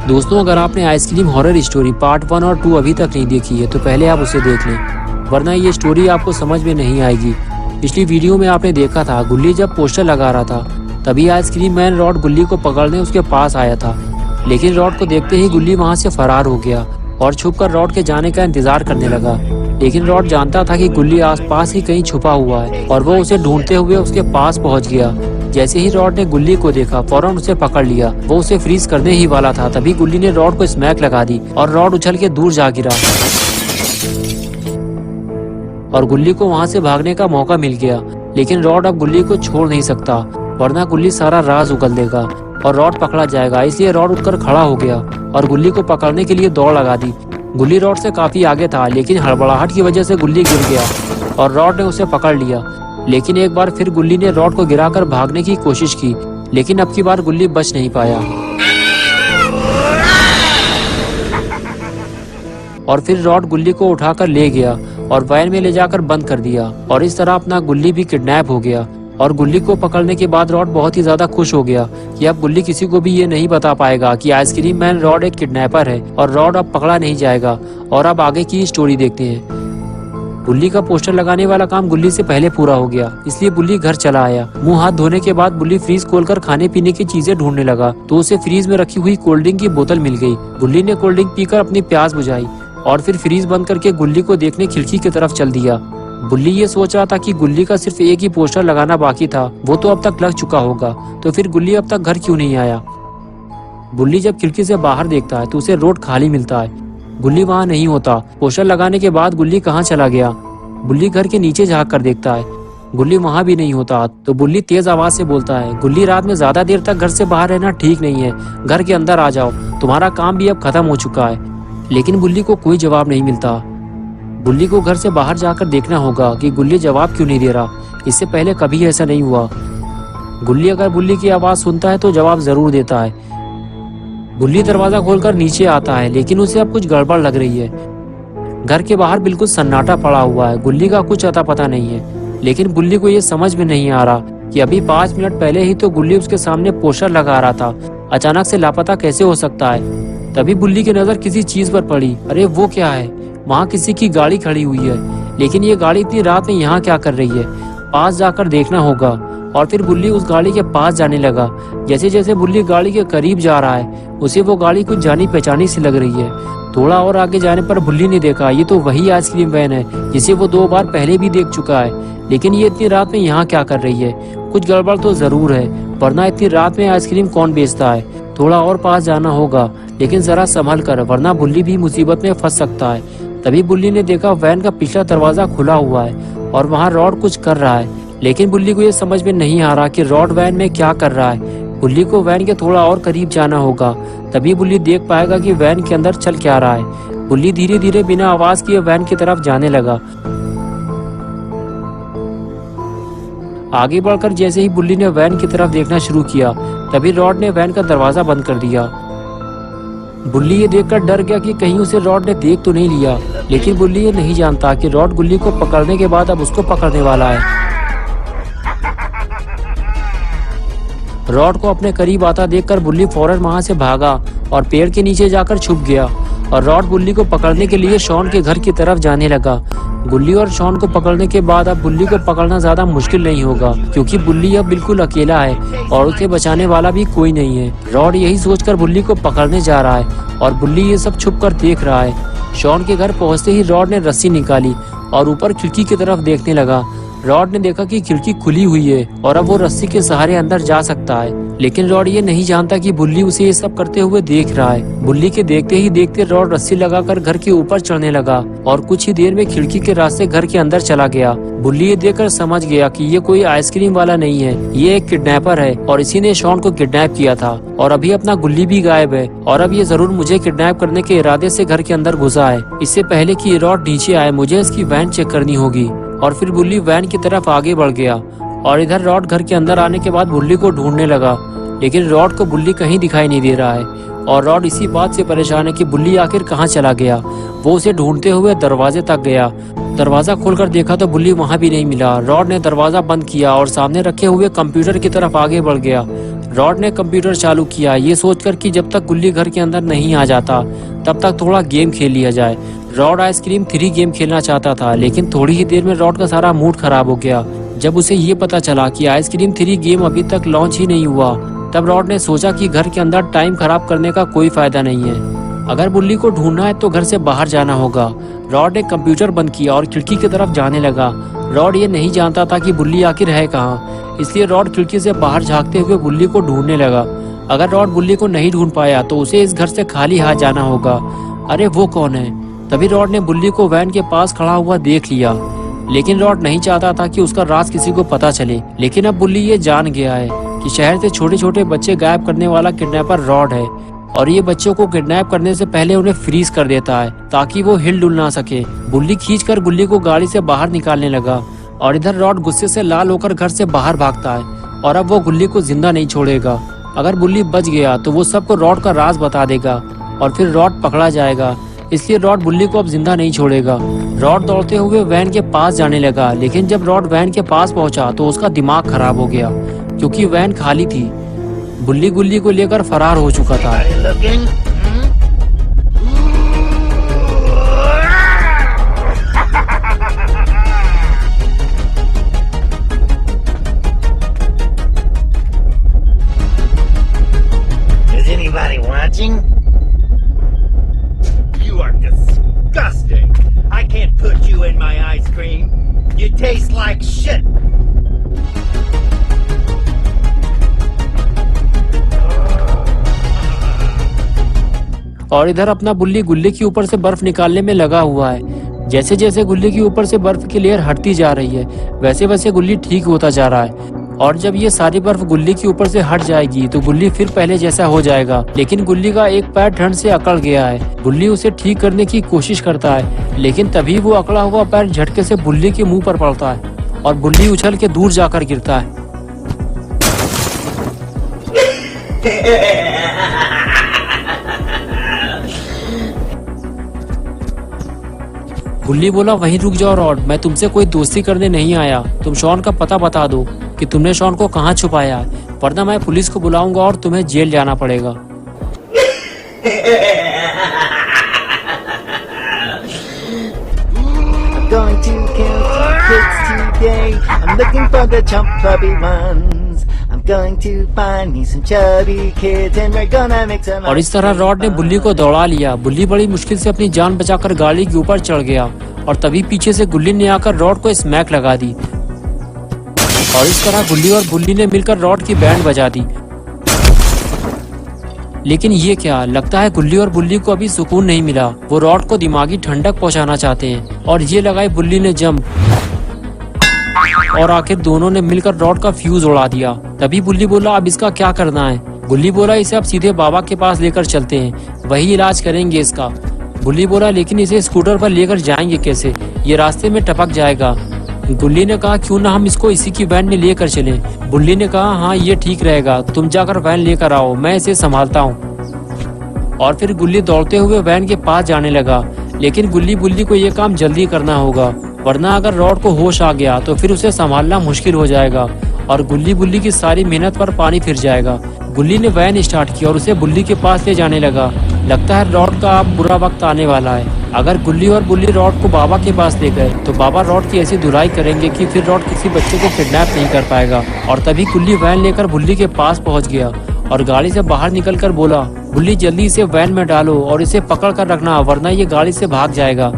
दोस्तों, अगर आपने आइसक्रीम हॉरर स्टोरी पार्ट 1 और 2 अभी तक नहीं देखी है तो पहले आप उसे देख लें, वरना ये स्टोरी आपको समझ में नहीं आएगी। पिछली वीडियो में आपने देखा था गुल्ली जब पोस्टर लगा रहा था तभी आइसक्रीम मैन रॉड गुल्ली को पकड़ने उसके पास आया था, लेकिन रॉड को देखते ही गुल्ली वहाँ से फरार हो गया और छुपकर रॉड के जाने का इंतजार करने लगा। लेकिन रॉड जानता था कि गुल्ली आसपास ही कहीं छुपा हुआ है और वो उसे ढूंढते हुए उसके पास पहुंच गया। जैसे ही रॉड ने गुल्ली को देखा फौरन उसे पकड़ लिया। वो उसे फ्रीज करने ही वाला था तभी गुल्ली ने रॉड को स्मैक लगा दी और रॉड उछल के दूर जा गिरा और गुल्ली को वहां से भागने का मौका मिल गया। लेकिन रॉड अब गुल्ली को छोड़ नहीं सकता, वरना गुल्ली सारा राज उगल देगा और रॉड पकड़ा जाएगा। इसलिए रॉड उठकर खड़ा हो गया और गुल्ली को पकड़ने के लिए दौड़ लगा दी। गुल्ली रॉड से काफी आगे था, लेकिन हड़बड़ाहट की वजह से गुल्ली गिर गया और रॉड ने उसे पकड़ लिया। लेकिन एक बार फिर गुल्ली ने रॉड को गिराकर भागने की कोशिश की, लेकिन अब की बार गुल्ली बच नहीं पाया और फिर रॉड गुल्ली को उठाकर ले गया और वैन में ले जाकर बंद कर दिया। और इस तरह अपना गुल्ली भी किडनैप हो गया। और गुल्ली को पकड़ने के बाद रॉड बहुत ही ज्यादा खुश हो गया कि अब गुल्ली किसी को भी ये नहीं बता पाएगा कि आइसक्रीम मैन रॉड एक किडनैपर है और रॉड अब पकड़ा नहीं जाएगा। और अब आगे की स्टोरी देखते हैं। गुल्ली का पोस्टर लगाने वाला काम गुल्ली से पहले पूरा हो गया, इसलिए गुल्ली घर चला आया। मुंह हाथ धोने के बाद गुल्ली फ्रीज खोलकर खाने पीने की चीजें ढूंढने लगा तो उसे फ्रीज में रखी हुई कोल्ड ड्रिंक की बोतल मिल गई। गुल्ली ने कोल्ड ड्रिंक पीकर अपनी प्यास बुझाई और फिर फ्रीज बंद करके गुल्ली को देखने खिड़की की तरफ चल दिया। गुल्ली ये सोच रहा था कि गुल्ली का सिर्फ एक ही पोस्टर लगाना बाकी था, वो तो अब तक लग चुका होगा, तो फिर गुल्ली अब तक घर क्यों नहीं आया। गुल्ली जब खिड़की से बाहर देखता है तो उसे रोड खाली मिलता है। गुल्ली वहाँ नहीं होता। पोस्टर लगाने के बाद गुल्ली कहाँ चला गया। गुल्ली घर के नीचे झाँक कर देखता है, गुल्ली वहाँ भी नहीं होता। तो गुल्ली तेज आवाज से बोलता है, गुल्ली रात में ज्यादा देर तक घर से बाहर रहना ठीक नहीं है, घर के अंदर आ जाओ, तुम्हारा काम भी अब खत्म हो चुका है। लेकिन गुल्ली को कोई जवाब नहीं मिलता। गुल्ली को घर से बाहर जाकर देखना होगा कि गुल्ली जवाब क्यों नहीं दे रहा। इससे पहले कभी ऐसा नहीं हुआ। गुल्ली अगर गुल्ली की आवाज सुनता है तो जवाब जरूर देता है। गुल्ली दरवाजा खोलकर नीचे आता है, लेकिन उसे अब कुछ गड़बड़ लग रही है। घर के बाहर बिल्कुल सन्नाटा पड़ा हुआ है। गुल्ली का कुछ अता पता नहीं है। लेकिन गुल्ली को ये समझ में नहीं आ रहा कि अभी 5 मिनट पहले ही तो गुल्ली उसके सामने पोस्टर लगा रहा था, अचानक से लापता कैसे हो सकता है। तभी गुल्ली की नजर किसी चीज पर पड़ी। अरे वो क्या है, वहाँ किसी की गाड़ी खड़ी हुई है, लेकिन ये गाड़ी इतनी रात में यहाँ क्या कर रही है। पास जाकर देखना होगा। और फिर गुल्ली उस गाड़ी के पास जाने लगा। जैसे जैसे गुल्ली गाड़ी के करीब जा रहा है उसे वो गाड़ी कुछ जानी पहचानी सी लग रही है। थोड़ा और आगे जाने पर गुल्ली ने देखा ये तो वही आइसक्रीम वैन है जिसे वो 2 बार पहले भी देख चुका है। लेकिन ये इतनी रात में यहाँ क्या कर रही है। कुछ गड़बड़ तो जरूर है, वरना इतनी रात में आइसक्रीम कौन बेचता है। थोड़ा और पास जाना होगा, लेकिन जरा संभल कर, वरना गुल्ली भी मुसीबत में फंस सकता है। तभी गुल्ली ने देखा वैन का पिछला दरवाजा खुला हुआ है और वहाँ रॉड कुछ कर रहा है। लेकिन गुल्ली को ये समझ में नहीं आ रहा कि रॉड वैन में क्या कर रहा है। गुल्ली को वैन के थोड़ा और करीब जाना होगा, तभी गुल्ली देख पाएगा कि वैन के अंदर चल क्या रहा है। गुल्ली धीरे धीरे बिना आवाज किए वैन की तरफ जाने लगा। आगे बढ़कर जैसे ही गुल्ली ने वैन की तरफ देखना शुरू किया तभी रॉड ने वैन का दरवाजा बंद कर दिया। गुल्ली ये देखकर डर गया कि कहीं उसे रॉड ने देख तो नहीं लिया। लेकिन गुल्ली ये नहीं जानता कि रॉड गुल्ली को पकड़ने के बाद अब उसको पकड़ने वाला है। रॉड को अपने करीब आता देखकर गुल्ली फौरन वहां से भागा और पेड़ के नीचे जाकर छुप गया। और रॉड गुल्ली को पकड़ने के लिए शॉन के घर की तरफ जाने लगा। गुल्ली और शॉन को पकड़ने के बाद अब गुल्ली को पकड़ना ज्यादा मुश्किल नहीं होगा, क्योंकि गुल्ली अब बिल्कुल अकेला है और उसे बचाने वाला भी कोई नहीं है। रॉड यही सोचकर गुल्ली को पकड़ने जा रहा है और गुल्ली ये सब छुप कर देख रहा है। शॉन के घर पहुंचते ही रॉड ने रस्सी निकाली और ऊपर खिड़की की तरफ देखने लगा। रॉड ने देखा कि खिड़की खुली हुई है और अब वो रस्सी के सहारे अंदर जा सकता है। लेकिन रॉड ये नहीं जानता कि बुल्ली उसे ये सब करते हुए देख रहा है। बुल्ली के देखते ही देखते रॉड रस्सी लगाकर घर के ऊपर चढ़ने लगा और कुछ ही देर में खिड़की के रास्ते घर के अंदर चला गया। बुल्ली ये देखकर समझ गया कि ये कोई आइसक्रीम वाला नहीं है, ये एक किडनैपर है और इसी ने शॉन को किडनैप किया था। और अभी अपना गुल्ली भी गायब है और अब ये जरूर मुझे किडनैप करने के इरादे से घर के अंदर घुसा है। इससे पहले कि रॉड नीचे आए मुझे इसकी वैन चेक करनी होगी। और फिर बुल्ली वैन की तरफ आगे बढ़ गया और इधर रॉड घर के अंदर आने के बाद बुल्ली को ढूंढने लगा। लेकिन रॉड को बुल्ली कहीं दिखाई नहीं दे रहा है और रॉड इसी बात से परेशान है कि बुल्ली आखिर कहाँ चला गया। वो उसे ढूंढते हुए दरवाजे तक गया। दरवाजा खोलकर देखा तो बुल्ली वहाँ भी नहीं मिला। रॉड ने दरवाजा बंद किया और सामने रखे हुए कंप्यूटर की तरफ आगे बढ़ गया। रॉड ने कंप्यूटर चालू किया, ये सोचकर कि जब तक गुल्ली घर के अंदर नहीं आ जाता तब तक थोड़ा गेम खेल लिया जाए। रॉड आइसक्रीम 3 गेम खेलना चाहता था, लेकिन थोड़ी ही देर में रॉड का सारा मूड खराब हो गया। जब उसे ये पता चला कि आइसक्रीम 3 गेम अभी तक लॉन्च ही नहीं हुआ, तब रॉड ने सोचा कि घर के अंदर टाइम खराब करने का कोई फायदा नहीं है। अगर बुल्ली को ढूंढना है तो घर से बाहर जाना होगा। रॉड ने कंप्यूटर बंद किया और खिड़की की तरफ जाने लगा। रॉड ये नहीं जानता था कि बुल्ली आखिर है कहाँ, इसलिए रॉड खिड़की से बाहर झांकते हुए बुल्ली को ढूंढने लगा। अगर रॉड बुल्ली को नहीं ढूंढ पाया तो उसे इस घर से खाली हाथ जाना होगा। अरे वो कौन है? तभी रॉड ने बुल्ली को वैन के पास खड़ा हुआ देख लिया, लेकिन रॉड नहीं चाहता था कि उसका राज किसी को पता चले। लेकिन अब बुल्ली ये जान गया है कि शहर से छोटे छोटे बच्चे गायब करने वाला किडनैपर रॉड है, और ये बच्चों को किडनैप करने से पहले उन्हें फ्रीज कर देता है ताकि वो हिल डुल ना सके। बुल्ली खींचकर गुल्ली को गाड़ी से बाहर निकालने लगा, और इधर रॉड गुस्से से लाल होकर घर से बाहर भागता है, और अब वो गुल्ली को जिंदा नहीं छोड़ेगा। अगर बुल्ली बच गया तो वो सबको रॉड का राज बता देगा और फिर रॉड पकड़ा जाएगा, इसलिए रॉड बुल्ली को अब जिंदा नहीं छोड़ेगा। रॉड दौड़ते हुए वैन के पास जाने लगा, लेकिन जब रॉड वैन के पास पहुंचा तो उसका दिमाग खराब हो गया क्योंकि वैन खाली थी। बुल्ली गुल्ली को लेकर फरार हो चुका था। Is anybody watching? You are disgusting. I can't put you in my ice cream. You taste like shit. और इधर अपना बुल्ली गुल्ली के ऊपर से बर्फ निकालने में लगा हुआ है। जैसे जैसे गुल्ली के ऊपर से बर्फ की लेयर हटती जा रही है, वैसे वैसे गुल्ली ठीक होता जा रहा है। और जब ये सारी बर्फ गुल्ली के ऊपर से हट जाएगी तो गुल्ली फिर पहले जैसा हो जाएगा। लेकिन गुल्ली का एक पैर ठंड से अकड़ गया है। गुल्ली उसे ठीक करने की कोशिश करता है, लेकिन तभी वो अकड़ा हुआ पैर झटके से बुल्ली के मुंह पर पड़ता है और बुल्ली उछल के दूर जाकर गिरता है। बुल्ली बोला, वहीं रुक जाओ रॉड, मैं तुमसे कोई दोस्ती करने नहीं आया। तुम शॉन का पता बता दो कि तुमने शॉन को कहाँ छुपाया है, वरना मैं पुलिस को बुलाऊंगा और तुम्हें जेल जाना पड़ेगा। I'm going to kill some kids today. I'm looking for the chubby ones. I'm going to find me some chubby kids and we're gonna make some. और इस तरह रॉड ने बुल्ली को दौड़ा लिया। बुल्ली बड़ी मुश्किल से अपनी जान बचाकर गाड़ी के ऊपर चढ़ गया, और तभी पीछे से गुल्ली ने आकर रॉड को स्मैक लगा दी। और इस तरह गुल्ली और बुल्ली ने मिलकर रॉड की बैंड बजा दी। लेकिन ये क्या, लगता है गुल्ली और बुल्ली को अभी सुकून नहीं मिला। वो रॉड को दिमागी ठंडक पहुंचाना चाहते हैं, और ये लगाई बुल्ली ने जंप, और आखिर दोनों ने मिलकर रॉड का फ्यूज उड़ा दिया। तभी बुल्ली बोला, अब इसका क्या करना है? गुल्ली बोला, इसे अब सीधे बाबा के पास लेकर चलते हैं, वही इलाज करेंगे इसका। बुल्ली बोला, लेकिन इसे स्कूटर पर लेकर जाएंगे कैसे? ये रास्ते में टपक जाएगा। गुल्ली ने कहा, क्यों ना हम इसको इसी की वैन में लेकर चलें। बुल्ली ने कहा, हाँ ये ठीक रहेगा, तुम जाकर वैन लेकर आओ, मैं इसे संभालता हूँ। और फिर गुल्ली दौड़ते हुए वैन के पास जाने लगा, लेकिन गुल्ली बुल्ली को ये काम जल्दी करना होगा, वरना अगर रॉड को होश आ गया तो फिर उसे संभालना मुश्किल हो जाएगा और गुल्ली बुल्ली की सारी मेहनत पर पानी फिर जाएगा। गुल्ली ने वैन स्टार्ट किया और उसे बुल्ली के पास ले जाने लगा। लगता है रॉड का अब बुरा वक्त आने वाला है। अगर गुल्ली और बुल्ली रॉड को बाबा के पास ले गए तो बाबा रॉड की ऐसी धुलाई करेंगे कि फिर रॉड किसी बच्चे को किडनैप नहीं कर पाएगा। और तभी गुल्ली वैन लेकर बुल्ली के पास पहुंच गया और गाड़ी से बाहर निकलकर बोला, बुल्ली जल्दी इसे वैन में डालो और इसे पकड़ कर रखना, वरना ये गाड़ी से भाग जाएगा।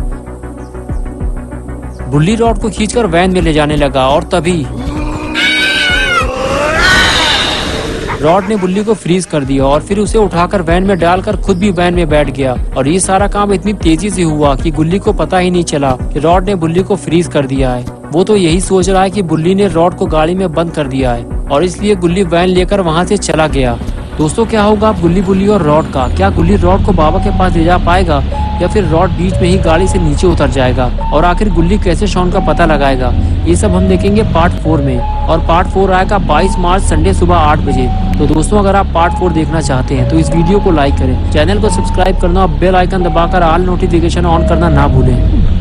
बुल्ली रॉड को खींचकर वैन में ले जाने लगा और तभी रॉड ने बुल्ली को फ्रीज कर दिया और फिर उसे उठाकर वैन में डालकर खुद भी वैन में बैठ गया। और ये सारा काम इतनी तेजी से हुआ कि गुल्ली को पता ही नहीं चला कि रॉड ने बुल्ली को फ्रीज कर दिया है। वो तो यही सोच रहा है कि बुल्ली ने रॉड को गाड़ी में बंद कर दिया है और इसलिए गुल्ली वैन लेकर वहाँ से चला गया। दोस्तों, क्या होगा अब गुल्ली बुल्ली और रॉड का? क्या गुल्ली रॉड को बाबा के पास ले जा पाएगा या फिर रॉड बीच में ही गाड़ी से नीचे उतर जाएगा? और आखिर गुल्ली कैसे शॉन का पता लगाएगा? ये सब हम देखेंगे पार्ट 4 में, और पार्ट 4 आएगा 22 मार्च संडे सुबह 8 बजे। तो दोस्तों, अगर आप पार्ट 4 देखना चाहते हैं तो इस वीडियो को लाइक करें, चैनल को सब्सक्राइब करना और बेल आइकन दबाकर ऑल नोटिफिकेशन ऑन करना ना भूलें।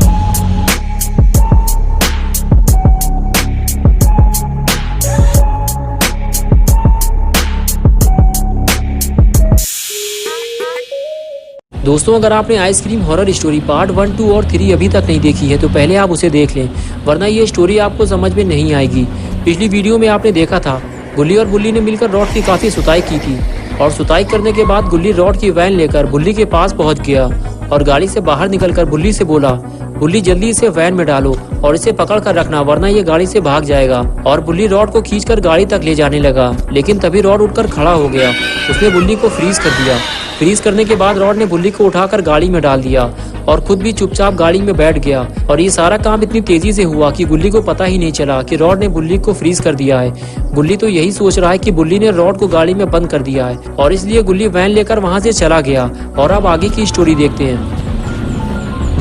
दोस्तों, अगर आपने आइसक्रीम हॉरर स्टोरी पार्ट 1, 2 और 3 अभी तक नहीं देखी है तो पहले आप उसे देख लें, वरना ये स्टोरी आपको समझ में नहीं आएगी। पिछली वीडियो में आपने देखा था गुल्ली और बुल्ली ने मिलकर रॉड की काफ़ी सुताई की थी और सुताई करने के बाद गुल्ली रॉड की वैन लेकर बुल्ली के पास पहुंच गया और गाड़ी से बाहर निकलकर बुल्ली से बोला, बुल्ली जल्दी इसे वैन में डालो और इसे पकड़ कर रखना, वरना ये गाड़ी से भाग जाएगा। और बुल्ली रॉड को खींचकर गाड़ी तक ले जाने लगा, लेकिन तभी रॉड उठकर खड़ा हो गया। उसने बुल्ली को फ्रीज कर दिया। फ्रीज करने के बाद रॉड ने बुल्ली को उठाकर गाड़ी में डाल दिया और खुद भी चुपचाप गाड़ी में बैठ गया। और ये सारा काम इतनी तेजी से हुआ कि गुल्ली को पता ही नहीं चला कि रॉड ने बुल्ली को फ्रीज कर दिया है। गुल्ली तो यही सोच रहा है कि बुल्ली ने रॉड को गाड़ी में बंद कर दिया है और इसलिए गुल्ली वैन लेकर वहां से चला गया। और अब आगे की स्टोरी देखते हैं।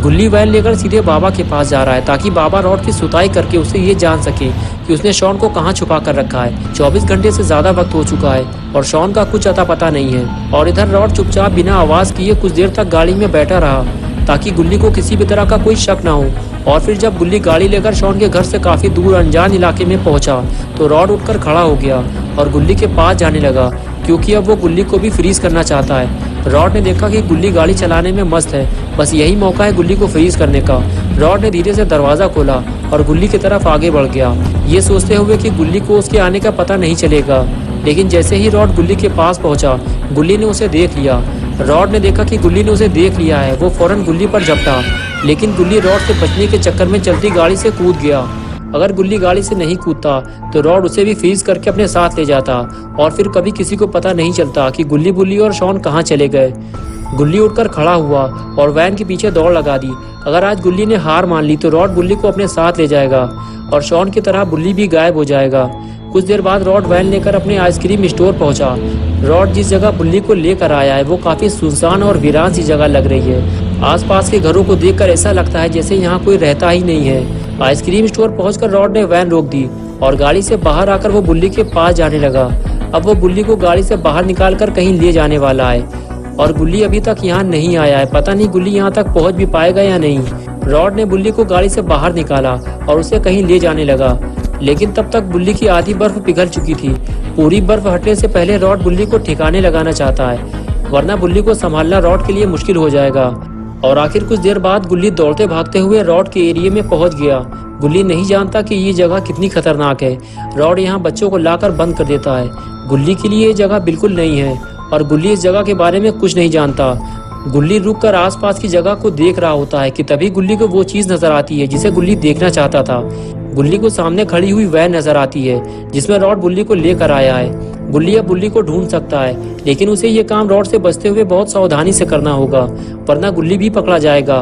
गुल्ली वैन लेकर सीधे बाबा के पास जा रहा है ताकि बाबा रॉड की सुताई करके उसे ये जान सके कि उसने शॉन को कहाँ छुपा कर रखा है। 24 घंटे से ज्यादा वक्त हो चुका है और शॉन का कुछ अता पता नहीं है। और इधर रॉड चुपचाप बिना आवाज किए कुछ देर तक गाड़ी में बैठा रहा ताकि गुल्ली को किसी भी तरह का कोई शक ना हो। और फिर जब गुल्ली गाड़ी लेकर शॉन के घर से काफी दूर अनजान इलाके में पहुंचा तो रॉड उठकर खड़ा हो गया और गुल्ली के पास जाने लगा, क्योंकि अब वो गुल्ली को भी फ्रीज करना चाहता है। रॉड ने देखा कि गुल्ली गाड़ी चलाने में मस्त है, बस यही मौका है गुल्ली को फ्रीज करने का। रॉड ने धीरे से दरवाजा खोला और गुल्ली की तरफ आगे बढ़ गया, ये सोचते हुए कि गुल्ली को उसके आने का पता नहीं चलेगा। लेकिन जैसे ही रॉड गुल्ली के पास पहुंचा, गुल्ली ने उसे देख लिया। रॉड ने देखा कि गुल्ली ने उसे देख लिया है, वो फौरन गुल्ली पर झपटा, लेकिन गुल्ली रॉड से बचने के चक्कर में चलती गाड़ी से कूद गया। अगर गुल्ली गाड़ी से नहीं कूदता तो रॉड उसे भी फ्रीज करके अपने साथ ले जाता और फिर कभी किसी को पता नहीं चलता कि गुल्ली, बुल्ली और शॉन कहाँ चले गए। गुल्ली उठकर खड़ा हुआ और वैन के पीछे दौड़ लगा दी। अगर आज गुल्ली ने हार मान ली तो रॉड बुल्ली को अपने साथ ले जाएगा और शॉन की तरह बुल्ली भी गायब हो जाएगा। कुछ देर बाद रॉड वैन लेकर अपने आइसक्रीम स्टोर पहुंचा। रॉड जिस जगह बुल्ली को लेकर आया है वो काफी सुनसान और वीरान सी जगह लग रही है। आसपास के घरों को देखकर ऐसा लगता है जैसे यहाँ कोई रहता ही नहीं है। आइसक्रीम स्टोर पहुंचकर रॉड ने वैन रोक दी और गाड़ी से बाहर आकर वो बुल्ली के पास जाने लगा। अब वो बुल्ली को गाड़ी से बाहर निकालकर कहीं ले जाने वाला है और गुल्ली अभी तक यहाँ नहीं आया है। पता नहीं गुल्ली यहाँ तक पहुँच भी पाएगा या नहीं। रॉड ने बुल्ली को गाड़ी से बाहर निकाला और उसे कहीं ले जाने लगा, लेकिन तब तक बुल्ली की आधी बर्फ पिघल चुकी थी। पूरी बर्फ हटने से पहले रॉड बुल्ली को ठिकाने लगाना चाहता है, वरना बुल्ली को संभालना रॉड के लिए मुश्किल हो जाएगा। और आखिर कुछ देर बाद गुल्ली दौड़ते भागते हुए रॉड के एरिया में पहुंच गया। गुल्ली नहीं जानता कि ये जगह कितनी खतरनाक है। रॉड यहाँ बच्चों को लाकर बंद कर देता है। गुल्ली के लिए ये जगह बिल्कुल नहीं है और गुल्ली इस जगह के बारे में कुछ नहीं जानता। गुल्ली रुककर आसपास की जगह को देख रहा होता है कि तभी गुल्ली को वो चीज नजर आती है जिसे गुल्ली देखना चाहता था। गुल्ली को सामने खड़ी हुई वैन नजर आती है जिसमें रॉड बुल्ली को लेकर आया है। गुल्ली अब बुल्ली को ढूंढ सकता है, लेकिन उसे ये काम रॉड से बचते हुए बहुत सावधानी से करना होगा, वरना गुल्ली भी पकड़ा जाएगा।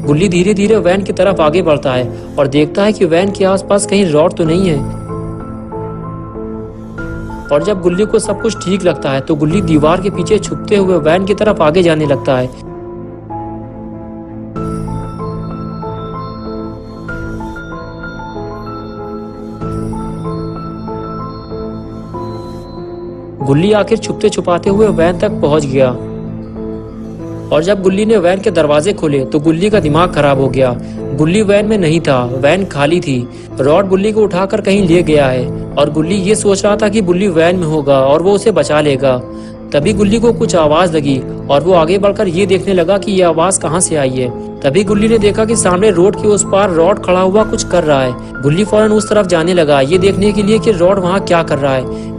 गुल्ली धीरे धीरे वैन की तरफ आगे बढ़ता है और देखता है कि वैन के आसपास कहीं रॉड तो नहीं है। और जब गुल्ली को सब कुछ ठीक लगता है तो गुल्ली दीवार के पीछे छुपते हुए वैन की तरफ आगे जाने लगता है। गुल्ली आखिर छुपते छुपाते हुए वैन तक पहुंच गया और जब गुल्ली ने वैन के दरवाजे खोले तो गुल्ली का दिमाग खराब हो गया। गुल्ली वैन में नहीं था, वैन खाली थी। रॉड बुल्ली को उठाकर कहीं ले गया है और गुल्ली ये सोच रहा था कि बुल्ली वैन में होगा और वो उसे बचा लेगा। तभी गुल्ली को कुछ आवाज लगी और वो आगे बढ़कर ये देखने लगा कि ये आवाज कहाँ से आई है। तभी गुल्ली ने देखा कि सामने रोड के उस पार रॉड खड़ा हुआ कुछ कर रहा है। गुल्ली फौरन उस तरफ जाने लगा ये देखने के लिए कि रॉड वहाँ क्या कर रहा है।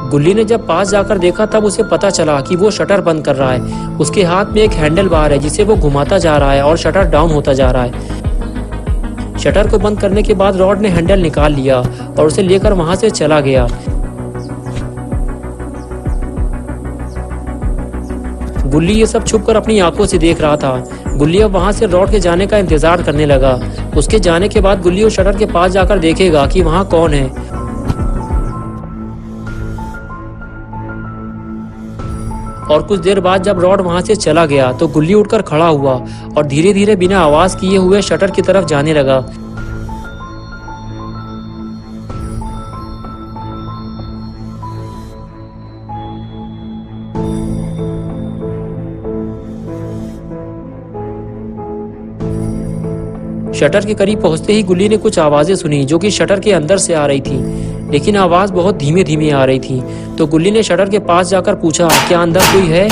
गुल्ली ने जब पास जाकर देखा तब उसे पता चला कि वो शटर बंद कर रहा है। उसके हाथ में एक हैंडल बार है जिसे वो घुमाता जा रहा है और शटर डाउन होता जा रहा है। शटर को बंद करने के बाद रॉड ने हैंडल निकाल लिया और उसे लेकर वहां से चला गया। गुल्ली ये सब छुपकर अपनी आंखों से देख रहा था। गुल्ली अब वहां से रॉड के जाने का इंतजार करने लगा। उसके जाने के बाद गुल्ली उस शटर के पास जाकर देखेगा कि वहां कौन है। और कुछ देर बाद जब रॉड वहां से चला गया तो गुल्ली उठकर खड़ा हुआ और धीरे धीरे बिना आवाज किए हुए शटर की तरफ जाने लगा। शटर के करीब पहुंचते ही गुल्ली ने कुछ आवाजें सुनी जो कि शटर के अंदर से आ रही थी। लेकिन आवाज बहुत धीमे धीमे आ रही थी। तो गुल्ली ने शटर के पास जाकर पूछा, क्या अंदर कोई है?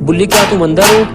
बुल्ली, क्या तुम अंदर हो?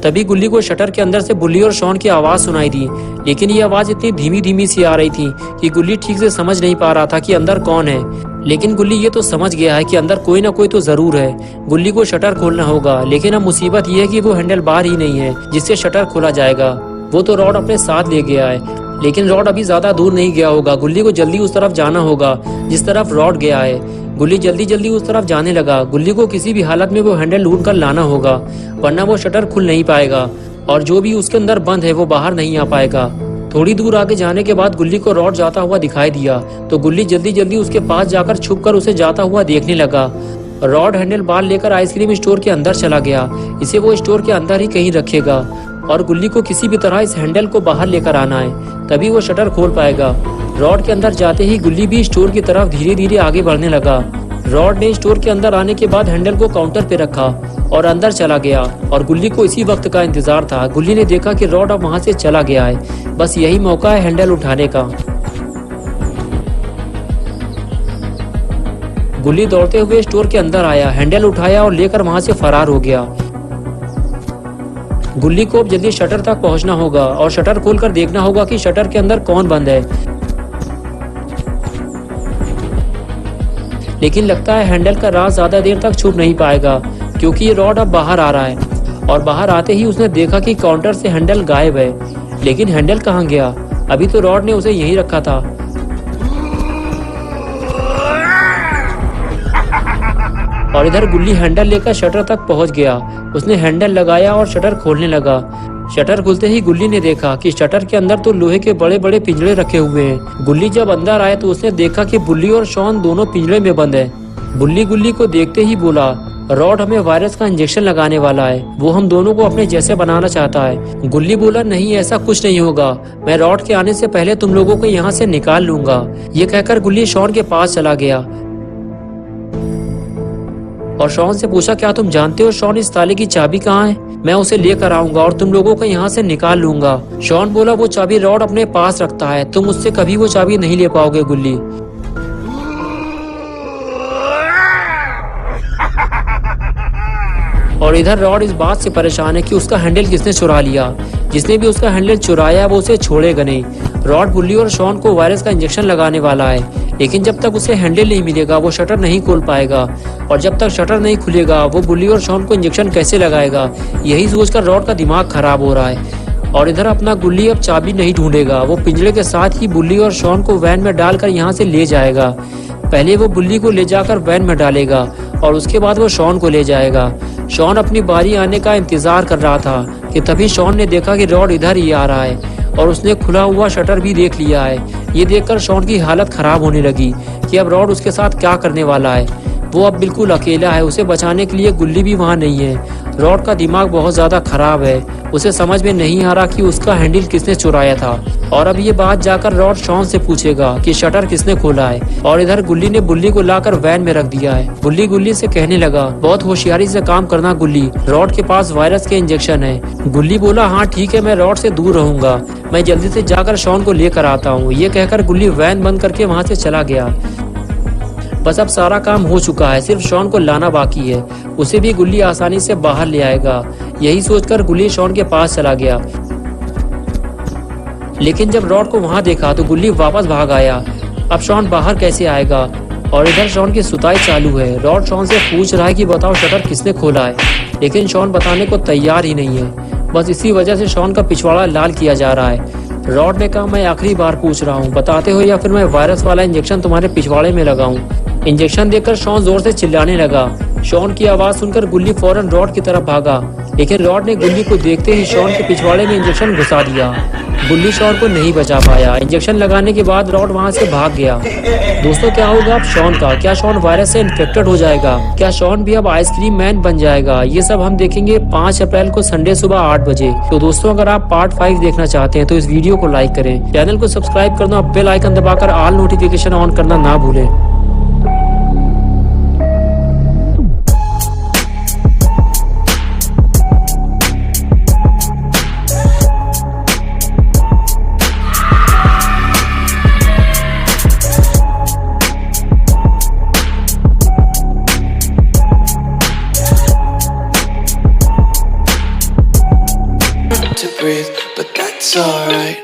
तभी गुल्ली को शटर के अंदर से बुल्ली और शॉन की आवाज सुनाई दी, लेकिन ये आवाज इतनी धीमी धीमी सी आ रही थी कि गुल्ली ठीक से समझ नहीं पा रहा था कि अंदर कौन है। लेकिन गुल्ली ये तो समझ गया है कि अंदर कोई ना कोई तो जरूर है। गुल्ली को शटर खोलना होगा, लेकिन अब मुसीबत ये है कि वो हैंडल बार ही नहीं है जिससे शटर खोला जाएगा। वो तो रॉड अपने साथ ले गया है, लेकिन रॉड अभी ज्यादा दूर नहीं गया होगा। गुल्ली को जल्दी उस तरफ जाना होगा जिस तरफ रॉड गया है। गुल्ली जल्दी जल्दी उस तरफ जाने लगा। गुल्ली को किसी भी हालत में वो हैंडल ढूंढ कर लाना होगा, वरना वो शटर खुल नहीं पाएगा और जो भी उसके अंदर बंद है वो बाहर नहीं आ पाएगा। थोड़ी दूर आगे जाने के बाद गुल्ली को रॉड जाता हुआ दिखाई दिया, तो गुल्ली जल्दी जल्दी उसके पास जाकर छुपकर उसे जाता हुआ देखने लगा। रॉड हैंडल बार लेकर आइसक्रीम स्टोर के अंदर चला गया। इसे वो स्टोर के अंदर ही कहीं रखेगा और गुल्ली को किसी भी तरह इस हैंडल को बाहर लेकर आना है, तभी वो शटर खोल पाएगा। रॉड के अंदर जाते ही गुल्ली भी स्टोर की तरफ धीरे धीरे आगे बढ़ने लगा। रॉड ने स्टोर के अंदर आने के बाद हैंडल को काउंटर पे रखा और अंदर चला गया और गुल्ली को इसी वक्त का इंतजार था। गुल्ली ने देखा कि रॉड अब वहां से चला गया है, बस यही मौका है हैंडल उठाने का। गुल्ली दौड़ते हुए स्टोर के अंदर आया, हैंडल उठाया और लेकर वहां से फरार हो गया। गुल्ली को अब जल्दी शटर तक पहुंचना होगा और शटर खोलकर देखना होगा कि शटर के अंदर कौन बंद है। लेकिन लगता है हैंडल का राज ज्यादा देर तक छुप नहीं पाएगा, क्योंकि ये रॉड अब बाहर आ रहा है और बाहर आते ही उसने देखा कि काउंटर से हैंडल गायब है। लेकिन हैंडल कहाँ गया? अभी तो रॉड ने उसे यहीं रखा था। और इधर गुल्ली हैंडल लेकर शटर तक पहुंच गया। उसने हैंडल लगाया और शटर खोलने लगा। शटर खुलते ही गुल्ली ने देखा कि शटर के अंदर तो लोहे के बड़े बड़े पिंजरे रखे हुए हैं। गुल्ली जब अंदर आया तो उसने देखा कि बुल्ली और शॉन दोनों पिंजरे में बंद है। बुल्ली गुल्ली को देखते ही बोला, रॉड हमें वायरस का इंजेक्शन लगाने वाला है, वो हम दोनों को अपने जैसे बनाना चाहता है। गुल्ली बोला, नहीं ऐसा कुछ नहीं होगा, मैं रॉड के आने से पहले तुम लोगों को यहाँ से निकाल लूंगा। ये कहकर गुल्ली शॉन के पास चला गया और शॉन से पूछा, क्या तुम जानते हो शॉन इस ताले की चाबी कहाँ है? मैं उसे लेकर आऊंगा और तुम लोगों को यहाँ से निकाल लूंगा। शॉन बोला, वो चाबी रॉड अपने पास रखता है, तुम उससे कभी वो चाबी नहीं ले पाओगे गुल्ली। और इधर रॉड इस बात से परेशान है कि उसका हैंडल किसने चुरा लिया। जिसने भी उसका हैंडल चुराया वो उसे छोड़ेगा नहीं। रॉड बुल्ली और शॉन को वायरस का इंजेक्शन लगाने वाला है, लेकिन जब तक उसे हैंडल नहीं मिलेगा वो शटर नहीं खोल पाएगा और जब तक शटर नहीं खुलेगा वो बुल्ली और शॉन को इंजेक्शन कैसे लगाएगा। यही सोचकर रॉड का दिमाग खराब हो रहा है। और इधर अपना गुल्ली अब चाबी नहीं ढूंढेगा, वो पिंजरे के साथ ही बुल्ली और शॉन को वैन में डालकर यहाँ से ले जाएगा। पहले वो बुल्ली को ले जाकर वैन में डालेगा और उसके बाद वो शॉन को ले जाएगा। शॉन अपनी बारी आने का इंतजार कर रहा था कि तभी शॉन ने देखा कि रॉड इधर ही आ रहा है और उसने खुला हुआ शटर भी देख लिया है। ये देखकर शॉन की हालत खराब होने लगी कि अब रॉड उसके साथ क्या करने वाला है। वो अब बिल्कुल अकेला है, उसे बचाने के लिए गुल्ली भी वहाँ नहीं है। रॉड का दिमाग बहुत ज्यादा खराब है, उसे समझ में नहीं आ रहा कि उसका हैंडल किसने चुराया था। और अब ये बात जाकर रॉड शॉन से पूछेगा कि शटर किसने खोला है। और इधर गुल्ली ने बुल्ली को लाकर वैन में रख दिया है। बुल्ली गुल्ली से कहने लगा, बहुत होशियारी से काम करना गुल्ली, रॉड के पास वायरस के इंजेक्शन है। गुल्ली बोला, हाँ ठीक है, मैं रॉड से दूर रहूंगा, मैं जल्दी से जाकर शॉन को लेकर आता हूँ। ये कहकर गुल्ली वैन बंद करके वहाँ से चला गया। बस अब सारा काम हो चुका है, सिर्फ शॉन को लाना बाकी है, उसे भी गुल्ली आसानी से बाहर ले आएगा। यही सोचकर गुल्ली शॉन के पास चला गया। लेकिन जब रॉड को वहां देखा तो गुल्ली वापस भाग आया। अब शॉन बाहर कैसे आएगा? और इधर शॉन की सुताई चालू है। रॉड शॉन से पूछ रहा है कि बताओ शटर किसने खोला है, लेकिन शॉन बताने को तैयार ही नहीं है। बस इसी वजह से शॉन का पिछवाड़ा लाल किया जा रहा है। रॉड ने कहा, मैं आखिरी बार पूछ रहा हूँ, बताते हो या फिर मैं वायरस वाला इंजेक्शन तुम्हारे पिछवाड़े में लगाऊं। इंजेक्शन देकर शॉन जोर से चिल्लाने लगा। शॉन की आवाज सुनकर गुल्ली फौरन रॉड की तरफ भागा, लेकिन रॉड ने गुल्ली को देखते ही शॉन के पिछवाड़े में इंजेक्शन घुसा दिया। गुल्ली शॉन को नहीं बचा पाया। इंजेक्शन लगाने के बाद रॉड वहां से भाग गया। दोस्तों, क्या होगा अब शॉन का? क्या शॉन वायरस से इन्फेक्टेड हो जाएगा? क्या शॉन भी अब आइसक्रीम मैन बन जाएगा? ये सब हम देखेंगे 5 अप्रैल को संडे सुबह 8 बजे। तो दोस्तों, अगर आप पार्ट 5 देखना चाहते हैं तो इस वीडियो को लाइक करें, चैनल को सब्सक्राइब करना, बेल आइकन दबाकर ऑल नोटिफिकेशन ऑन करना ना भूलें। breathe, but that's alright.